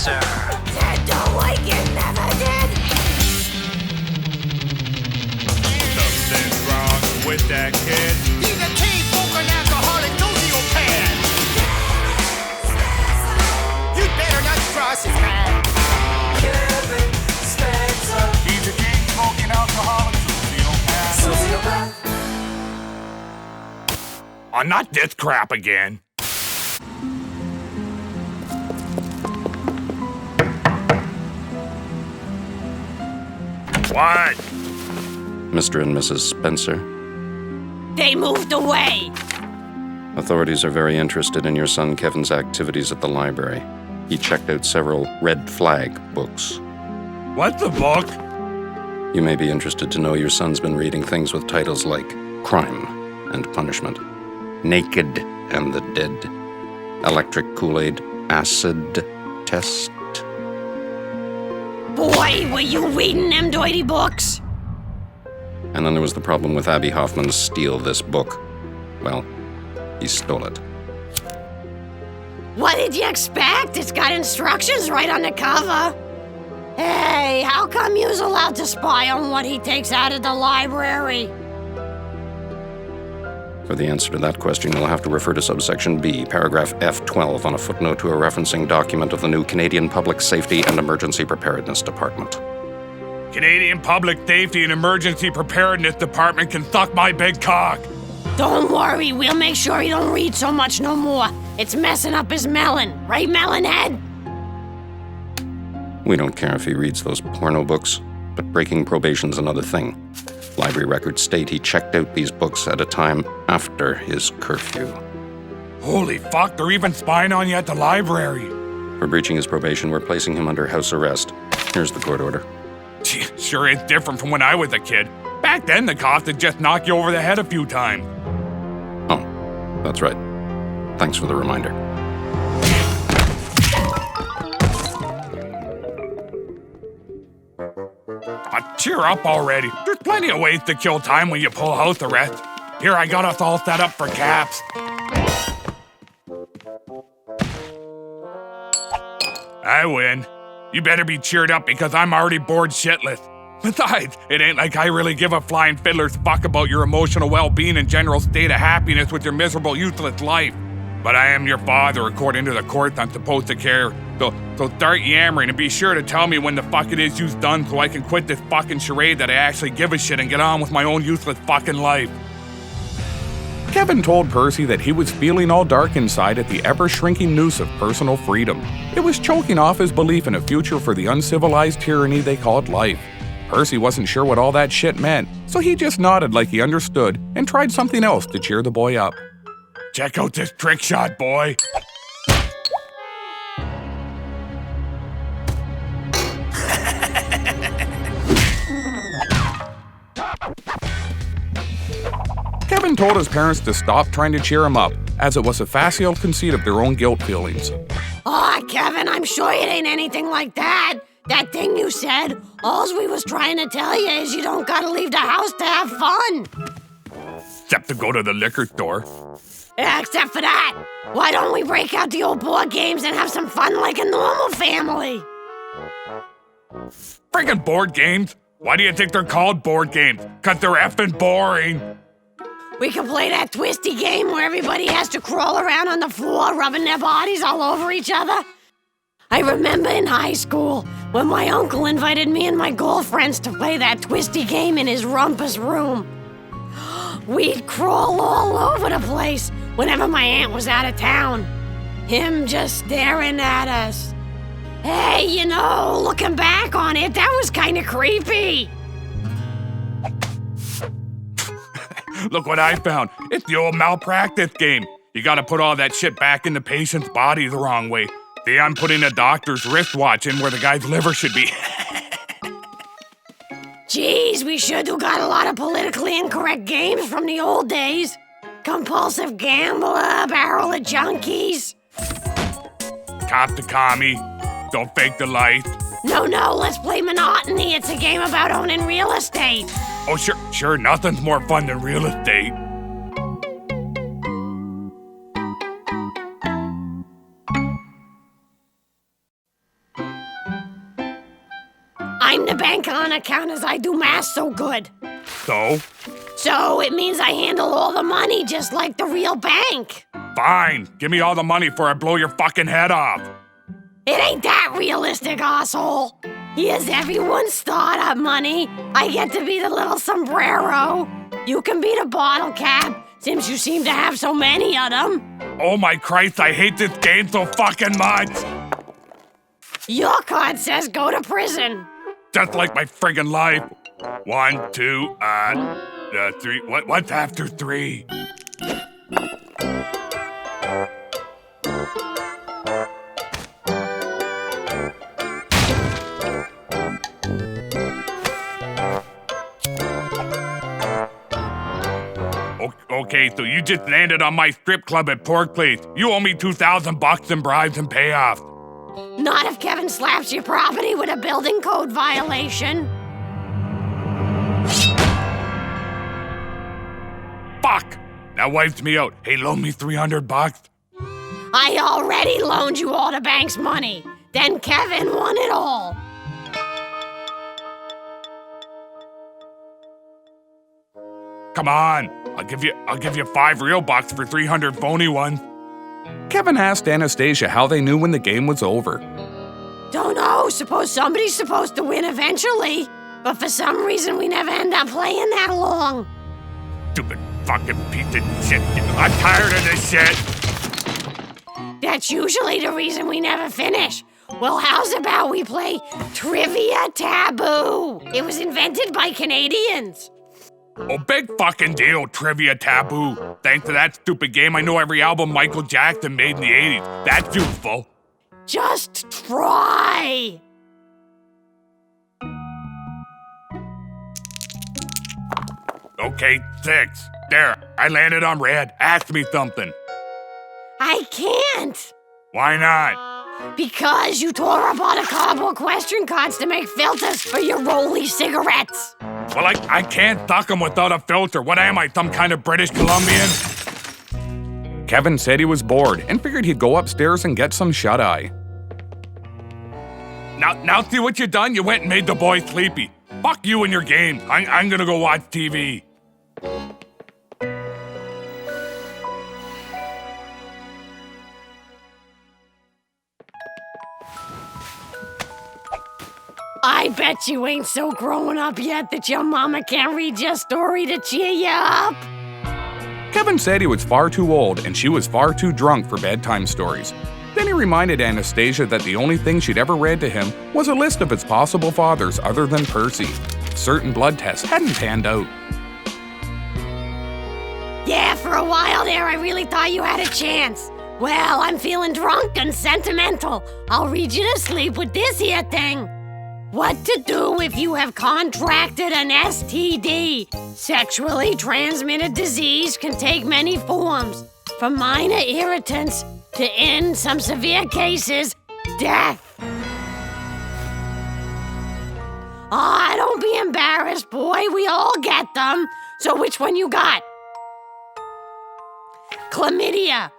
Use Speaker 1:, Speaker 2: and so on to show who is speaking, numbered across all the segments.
Speaker 1: Spencer.
Speaker 2: Dead don't like it, never did.
Speaker 3: Something's wrong with that kid.
Speaker 1: He's a teen-smoking alcoholic sociopath. You'd better not cross his path.
Speaker 3: He's a teen-smoking alcoholic sociopath. Oh, not this crap again. What?
Speaker 4: Mr. and Mrs. Spencer,
Speaker 2: They moved away.
Speaker 4: authorities are very interested in your son Kevin's activities at the library. He checked out several red flag books.
Speaker 3: What's the book?
Speaker 4: You may be interested to know your son's been reading things with titles like Crime and Punishment, Naked and the Dead, Electric Kool-Aid, Acid Test.
Speaker 2: Boy, were you reading them doity books?
Speaker 4: And then there was the problem with Abby Hoffman's steal this book. Well, he stole it.
Speaker 2: What did you expect? It's got instructions right on the cover. Hey, how come you's allowed to spy on what he takes out of the library?
Speaker 4: For the answer to that question, you'll have to refer to subsection B, paragraph F12, on a footnote to a referencing document of the new Canadian Public Safety and Emergency Preparedness Department.
Speaker 3: Canadian Public Safety and Emergency Preparedness Department can suck my big cock.
Speaker 2: Don't worry, we'll make sure he don't read so much no more. It's messing up his melon, right, melon head?
Speaker 4: We don't care if he reads those porno books, but breaking probation's another thing. Library records state he checked out these books at a time after his curfew.
Speaker 3: Holy fuck, they're even spying on you at the library.
Speaker 4: For breaching his probation, we're placing him under house arrest. Here's the court order.
Speaker 3: Gee, sure is different from when I was a kid. Back then, the cops would just knock you over the head a few times.
Speaker 4: Oh, that's right. Thanks for the reminder.
Speaker 3: Cheer up already. There's plenty of ways to kill time when you pull house arrest. Here, I got us all set up for caps. I win. You better be cheered up because I'm already bored shitless. Besides, it ain't like I really give a flying fiddler's fuck about your emotional well-being and general state of happiness with your miserable, useless life. But I am your father, according to the courts I'm supposed to care. So start yammering and be sure to tell me when the fuck it is you've done so I can quit this fucking charade that I actually give a shit and get on with my own useless fucking life.
Speaker 5: Kevin told Percy that he was feeling all dark inside at the ever-shrinking noose of personal freedom. It was choking off his belief in a future for the uncivilized tyranny they called life. Percy wasn't sure what all that shit meant, so he just nodded like he understood and tried something else to cheer the boy up.
Speaker 3: Check out this trick shot, boy.
Speaker 5: Kevin told his parents to stop trying to cheer him up, as it was a facile conceit of their own guilt feelings.
Speaker 2: Aw, Kevin, I'm sure it ain't anything like that. That thing you said, alls we was trying to tell you is you don't gotta leave the house to have fun.
Speaker 3: Except to go to the liquor store.
Speaker 2: Yeah, except for that. Why don't we break out the old board games and have some fun like a normal family?
Speaker 3: Friggin' board games? Why do you think they're called board games? 'Cause they're effing boring.
Speaker 2: We can play that twisty game where everybody has to crawl around on the floor rubbing their bodies all over each other. I remember in high school when my uncle invited me and my girlfriends to play that twisty game in his rumpus room. We'd crawl all over the place whenever my aunt was out of town. Him just staring at us. Hey, you know, looking back on it, that was kind of creepy.
Speaker 3: Look what I found. It's the old malpractice game. You gotta put all that shit back in the patient's body the wrong way. See, I'm putting a doctor's wristwatch in where the guy's liver should be.
Speaker 2: Geez, we sure do got a lot of politically incorrect games from the old days. Compulsive Gambler, Barrel of Junkies.
Speaker 3: Cop to commie. Don't fake the light.
Speaker 2: No, let's play Monotony. It's a game about owning real estate.
Speaker 3: Oh, sure, nothing's more fun than real estate.
Speaker 2: I'm the bank on account as I do math so good.
Speaker 3: So?
Speaker 2: So it means I handle all the money just like the real bank.
Speaker 3: Fine. Give me all the money before I blow your fucking head off.
Speaker 2: It ain't that realistic, asshole. Here's everyone's startup money. I get to be the little sombrero. You can be the bottle cap, since you seem to have so many of them.
Speaker 3: Oh my Christ, I hate this game so fucking much.
Speaker 2: Your card says go to prison.
Speaker 3: Just like my friggin' life. 1, 2, 3. What's after 3? Okay, so you just landed on my strip club at Pork Place. You owe me $2,000 in bribes and payoffs.
Speaker 2: Not if Kevin slaps your property with a building code violation.
Speaker 3: Fuck! That wipes me out. Hey, loan me $300.
Speaker 2: I already loaned you all the bank's money. Then Kevin won it all.
Speaker 3: Come on. I'll give you 5 real bucks for 300 phony ones.
Speaker 5: Kevin asked Anastasia how they knew when the game was over.
Speaker 2: Don't know. Suppose somebody's supposed to win eventually. But for some reason, we never end up playing that long.
Speaker 3: Stupid fucking piece of shit. I'm tired of this shit.
Speaker 2: That's usually the reason we never finish. Well, how's about we play Trivia Taboo? It was invented by Canadians.
Speaker 3: Oh, big fucking deal, Trivia Taboo. Thanks to that stupid game, I know every album Michael Jackson made in the 80s. That's useful.
Speaker 2: Just try.
Speaker 3: Okay, 6. There, I landed on red. Ask me something.
Speaker 2: I can't.
Speaker 3: Why not?
Speaker 2: Because you tore up all the cardboard question cards to make filters for your Rolly cigarettes.
Speaker 3: Well, I can't suck them without a filter. What am I, some kind of British Columbian?
Speaker 5: Kevin said he was bored and figured he'd go upstairs and get some shut-eye.
Speaker 3: Now see what you done? You went and made the boy sleepy. Fuck you and your game. I'm gonna go watch TV.
Speaker 2: I bet you ain't so grown up yet that your mama can't read your story to cheer you up.
Speaker 5: Kevin said he was far too old and she was far too drunk for bedtime stories. Then he reminded Anastasia that the only thing she'd ever read to him was a list of his possible fathers other than Percy. Certain blood tests hadn't panned out.
Speaker 2: Yeah, for a while there, I really thought you had a chance. Well, I'm feeling drunk and sentimental. I'll read you to sleep with this here thing. What to do if you have contracted an STD. Sexually transmitted disease can take many forms, from minor irritants to, in some severe cases, death. Ah, don't be embarrassed, boy. We all get them. So which one you got? Chlamydia.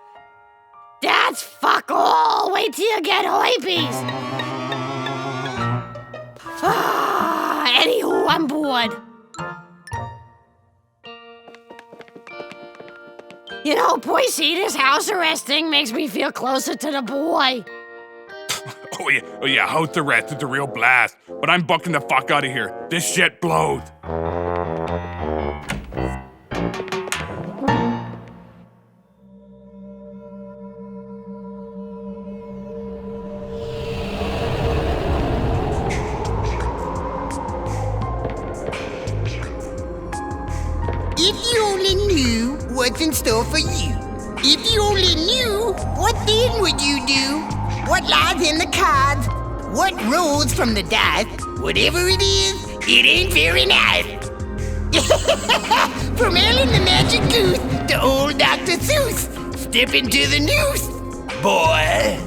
Speaker 2: That's fuck all. Wait till you get herpes. Anywho, I'm bored. You know, Percy, this house arrest thing makes me feel closer to the boy.
Speaker 3: Oh yeah, house arrest is a real blast. But I'm bucking the fuck out of here. This shit blows.
Speaker 6: If you only knew what's in store for you. If you only knew, what then would you do? What lies in the cards? What rolls from the dice? Whatever it is, it ain't very nice. From Allen The Magic Goose to old Dr. Seuss, step into the noose, boy.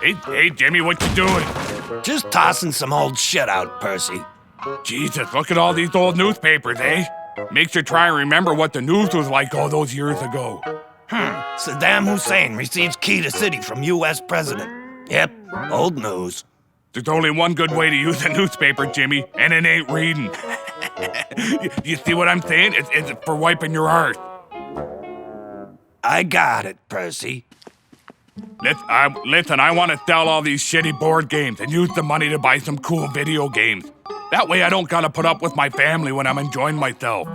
Speaker 3: Hey, Jimmy, what you doing?
Speaker 7: Just tossing some old shit out, Percy.
Speaker 3: Jesus, look at all these old newspapers, eh? Makes you try and remember what the news was like all those years ago.
Speaker 7: Saddam Hussein receives key to city from U.S. president. Yep, old news.
Speaker 3: There's only one good way to use a newspaper, Jimmy, and it ain't reading. You see what I'm saying? It's for wiping your arse.
Speaker 7: I got it, Percy.
Speaker 3: Listen, I want to sell all these shitty board games and use the money to buy some cool video games. That way I don't gotta put up with my family when I'm enjoying myself.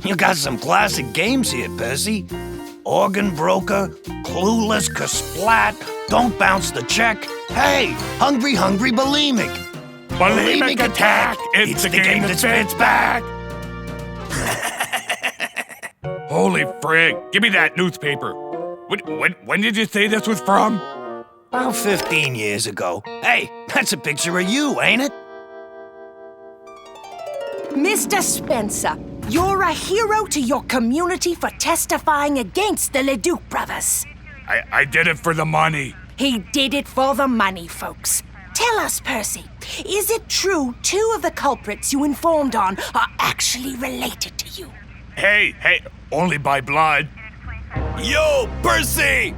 Speaker 7: You got some classic games here, Percy. Organ Broker, Clueless, Kasplat, Don't Bounce the Check. Hey, Hungry Bulimic.
Speaker 3: Bulimic Attack! It's the game that spits back! Holy frig, give me that newspaper. When did you say this was from?
Speaker 7: About 15 years ago. Hey, that's a picture of you, ain't it?
Speaker 8: Mr. Spencer, you're a hero to your community for testifying against the Leduc brothers.
Speaker 3: I did it for the money.
Speaker 8: He did it for the money, folks. Tell us, Percy, is it true 2 of the culprits you informed on are actually related to you?
Speaker 3: Hey, only by blood.
Speaker 9: Yo, Percy!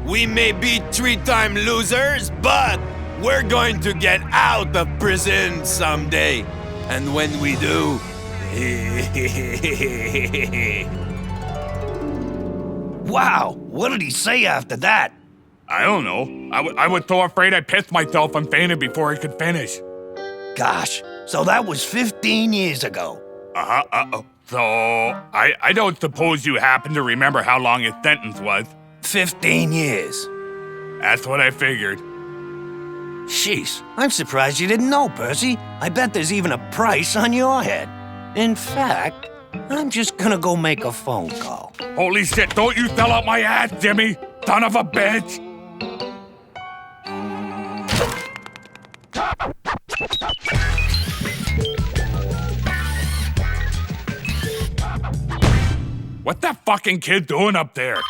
Speaker 9: We may be 3-time losers, but we're going to get out of prison someday. And when we do...
Speaker 7: Wow, what did he say after that?
Speaker 3: I don't know. I was so afraid I pissed myself and fainted before he could finish.
Speaker 7: Gosh, so that was 15 years ago.
Speaker 3: So, I don't suppose you happen to remember how long his sentence was?
Speaker 7: 15 years.
Speaker 3: That's what I figured.
Speaker 7: Jeez, I'm surprised you didn't know, Percy. I bet there's even a price on your head. In fact, I'm just gonna go make a phone call.
Speaker 3: Holy shit, don't you sell out my ass, Jimmy! Son of a bitch! What's that fucking kid doing up there?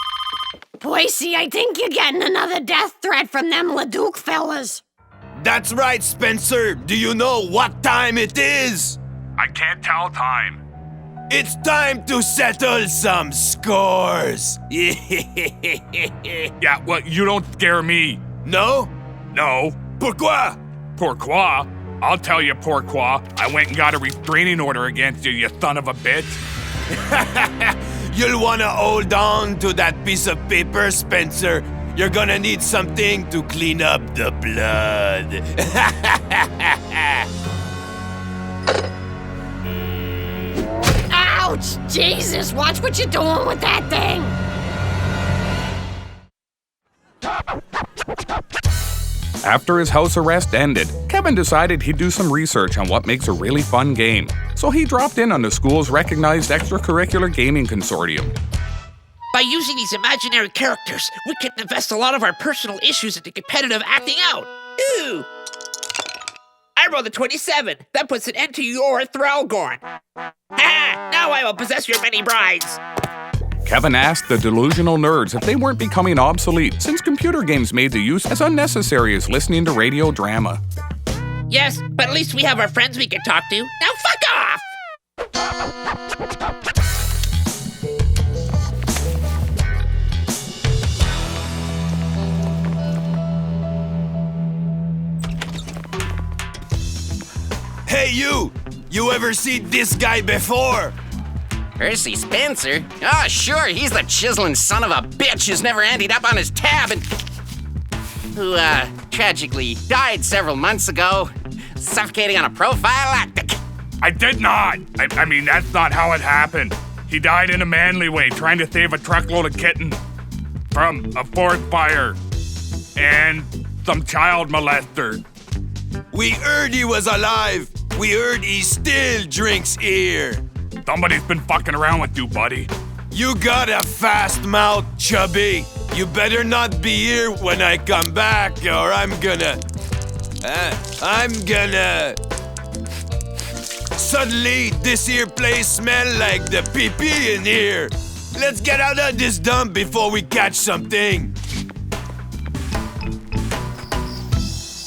Speaker 2: Percy, I think you're getting another death threat from them Leduc fellas.
Speaker 9: That's right, Spencer. Do you know what time it is?
Speaker 3: I can't tell time.
Speaker 9: It's time to settle some scores.
Speaker 3: Yeah, well, you don't scare me.
Speaker 9: No?
Speaker 3: No.
Speaker 9: Pourquoi?
Speaker 3: Pourquoi? I'll tell you pourquoi. I went and got a restraining order against you, you son of a bitch.
Speaker 9: You'll wanna hold on to that piece of paper, Spencer. You're gonna need something to clean up the blood.
Speaker 2: Ouch! Jesus, watch what you're doing with that thing!
Speaker 5: After his house arrest ended, Kevin decided he'd do some research on what makes a really fun game. So he dropped in on the school's recognized extracurricular gaming consortium.
Speaker 1: By using these imaginary characters, we can invest a lot of our personal issues into competitive acting out. Ooh! I rolled a 27. That puts an end to your Thralgorn. Ha! Now I will possess your many brides.
Speaker 5: Kevin asked the delusional nerds if they weren't becoming obsolete since computer games made the use as unnecessary as listening to radio drama.
Speaker 1: Yes, but at least we have our friends we can talk to. Now fuck off!
Speaker 9: Hey, you! You ever seen this guy before?
Speaker 10: Percy Spencer? Ah, sure, he's the chiseling son of a bitch who's never ended up on his tab and who, tragically died several months ago, suffocating on a prophylactic.
Speaker 3: I did not! I mean, that's not how it happened. He died in a manly way, trying to save a truckload of kittens from a forest fire and some child molester.
Speaker 9: We heard he was alive. We heard he still drinks here.
Speaker 3: Somebody's been fucking around with you, buddy.
Speaker 9: You got a fast mouth, Chubby. You better not be here when I come back, or I'm gonna... Suddenly, this here place smell like the pee-pee in here. Let's get out of this dump before we catch something.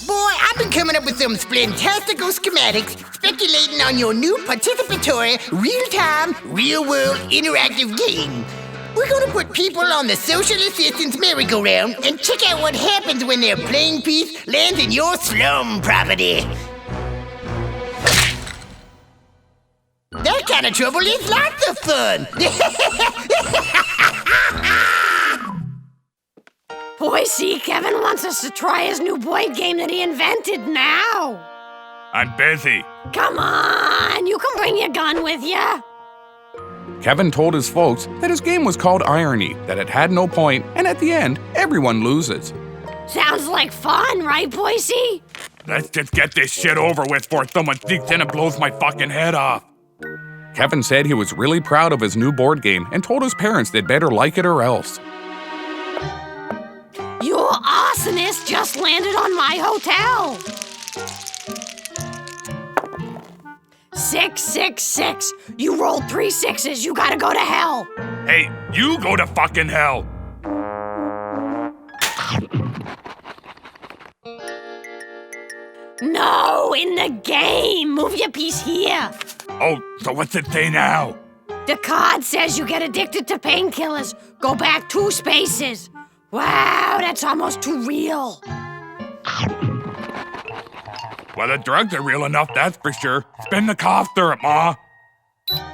Speaker 6: Boy, I've been coming up with some splentastical schematics speculating on your new participatory, real-time, real-world interactive game. We're gonna put people on the social assistance merry-go-round and check out what happens when their playing piece lands in your slum property. That kind of trouble is lots of fun.
Speaker 2: Boy, see, Kevin wants us to try his new board game that he invented now.
Speaker 3: I'm busy.
Speaker 2: Come on, you can bring your gun with you.
Speaker 5: Kevin told his folks that his game was called Irony, that it had no point, and at the end, everyone loses.
Speaker 2: Sounds like fun, right, Percy?
Speaker 3: Let's just get this shit over with before someone sneaks in and blows my fucking head off.
Speaker 5: Kevin said he was really proud of his new board game and told his parents they'd better like it or else.
Speaker 2: Your arsonist just landed on my hotel. 666. You rolled 3 6s. You gotta go to hell.
Speaker 3: Hey, you go to fucking hell.
Speaker 2: No, in the game. Move your piece here.
Speaker 3: Oh, so what's it say now?
Speaker 2: The card says you get addicted to painkillers. Go back 2 spaces. Wow, that's almost too real.
Speaker 3: Well, the drugs are real enough, that's for sure. Spin the cough syrup, Ma.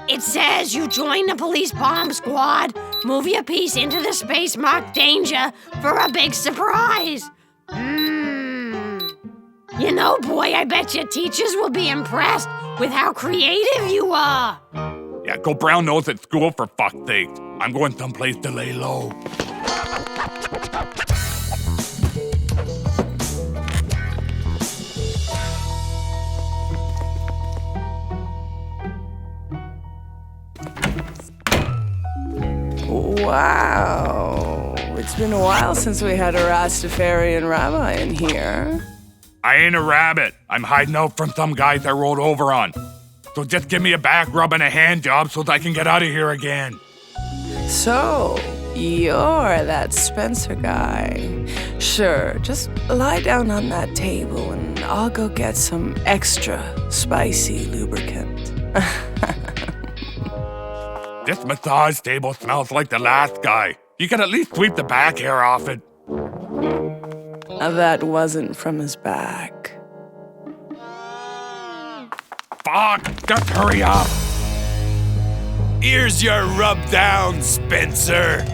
Speaker 2: It says you join the police bomb squad, move your piece into the space marked danger for a big surprise. You know, boy, I bet your teachers will be impressed with how creative you are.
Speaker 3: Yeah, go brown nose at school for fuck's sake. I'm going someplace to lay low.
Speaker 11: Wow. It's been a while since we had a Rastafarian rabbi in here.
Speaker 3: I ain't a rabbit. I'm hiding out from some guys I rolled over on. So just give me a back rub and a hand job so that I can get out of here again.
Speaker 11: So, you're that Spencer guy. Sure, just lie down on that table and I'll go get some extra spicy lubricant.
Speaker 3: This massage table smells like the last guy. You can at least sweep the back hair off it.
Speaker 11: That wasn't from his back.
Speaker 3: Fuck, just hurry up.
Speaker 9: Here's your rub down, Spencer.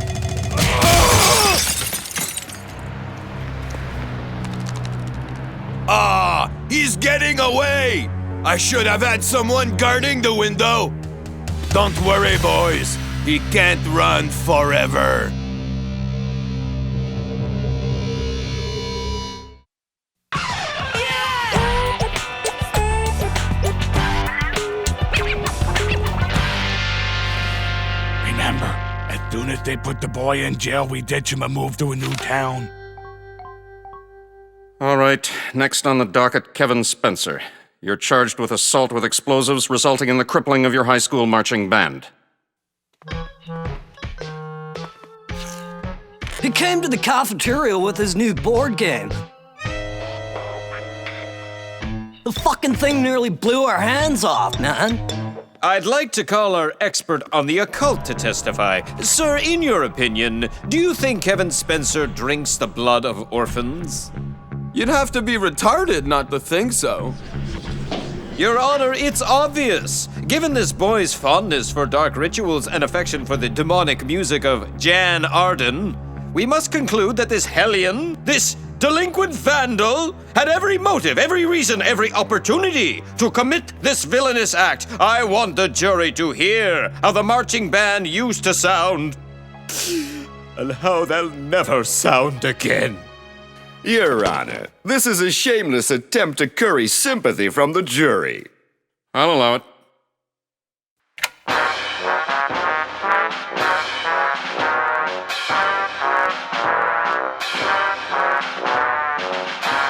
Speaker 9: Ah, he's getting away. I should have had someone guarding the window. Don't worry, boys. He can't run forever.
Speaker 3: Remember, as soon as they put the boy in jail, we ditch him and move to a new town.
Speaker 4: All right, next on the docket, Kevin Spencer. You're charged with assault with explosives resulting in the crippling of your high school marching band.
Speaker 12: He came to the cafeteria with his new board game. The fucking thing nearly blew our hands off, man.
Speaker 13: I'd like to call our expert on the occult to testify. Sir, in your opinion, do you think Kevin Spencer drinks the blood of orphans?
Speaker 9: You'd have to be retarded not to think so.
Speaker 13: Your Honor, it's obvious. Given this boy's fondness for dark rituals and affection for the demonic music of Jan Arden, we must conclude that this hellion, this delinquent vandal, had every motive, every reason, every opportunity to commit this villainous act. I want the jury to hear how the marching band used to sound, and how they'll never sound again.
Speaker 14: Your Honor, this is a shameless attempt to curry sympathy from the jury.
Speaker 4: I'll allow it.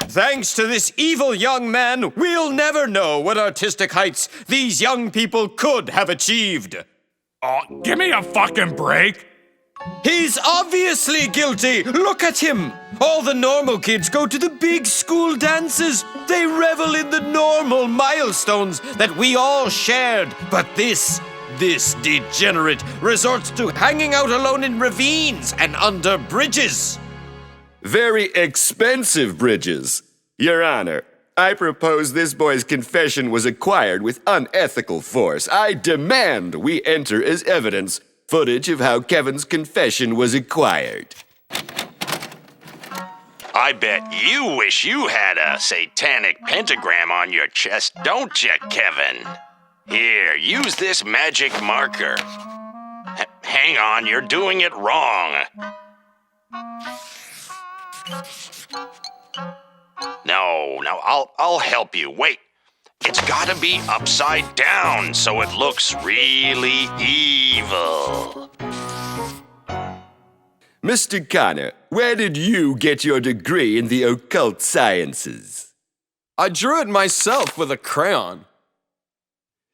Speaker 13: Thanks to this evil young man, we'll never know what artistic heights these young people could have achieved.
Speaker 3: Oh, give me a fucking break.
Speaker 13: He's obviously guilty. Look at him. All the normal kids go to the big school dances. They revel in the normal milestones that we all shared. But this This degenerate resorts to hanging out alone in ravines and under bridges.
Speaker 14: Very expensive bridges. Your Honor, I propose this boy's confession was acquired with unethical force. I demand we enter as evidence footage of how Kevin's confession was acquired.
Speaker 15: I bet you wish you had a satanic pentagram on your chest, don't you, Kevin? Here, use this magic marker. Hang on, you're doing it wrong. No, I'll help you. Wait, it's gotta be upside down so it looks really evil.
Speaker 14: Mr. Connor, where did you get your degree in the occult sciences?
Speaker 13: I drew it myself with a crayon.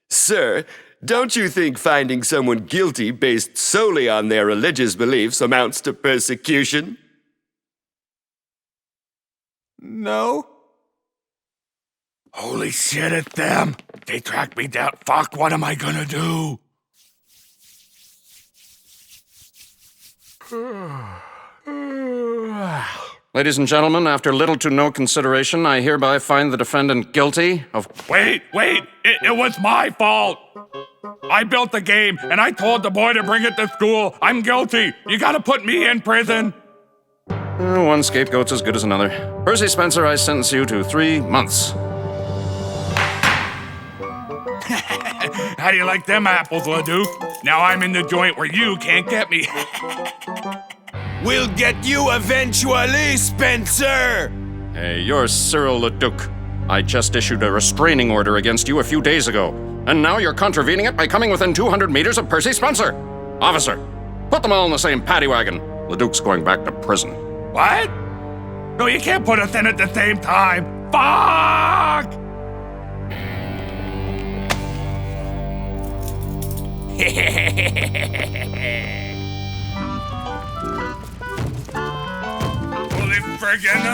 Speaker 14: Sir, don't you think finding someone guilty based solely on their religious beliefs amounts to persecution?
Speaker 13: No.
Speaker 3: Holy shit, it's them! They tracked me down. Fuck, what am I gonna do?
Speaker 4: Ladies and gentlemen, after little to no consideration, I hereby find the defendant guilty of...
Speaker 3: Wait! It was my fault! I built the game, and I told the boy to bring it to school. I'm guilty. You gotta put me in prison.
Speaker 4: One scapegoat's as good as another. Percy Spencer, I sentence you to 3 months.
Speaker 3: How do you like them apples, Leduc? Now I'm in the joint where you can't get me.
Speaker 9: We'll get you eventually, Spencer!
Speaker 4: Hey, you're Cyril Leduc. I just issued a restraining order against you a few days ago, and now you're contravening it by coming within 200 meters of Percy Spencer. Officer, put them all in the same paddy wagon. Leduc's going back to prison.
Speaker 3: What? No, you can't put us in at the same time. Fuck! Holy friggin'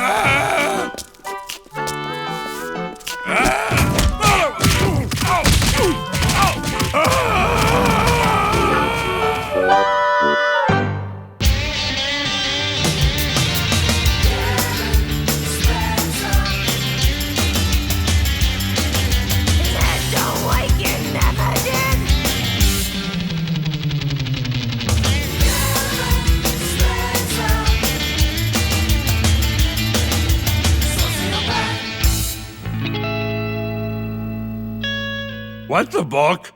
Speaker 3: What's the book?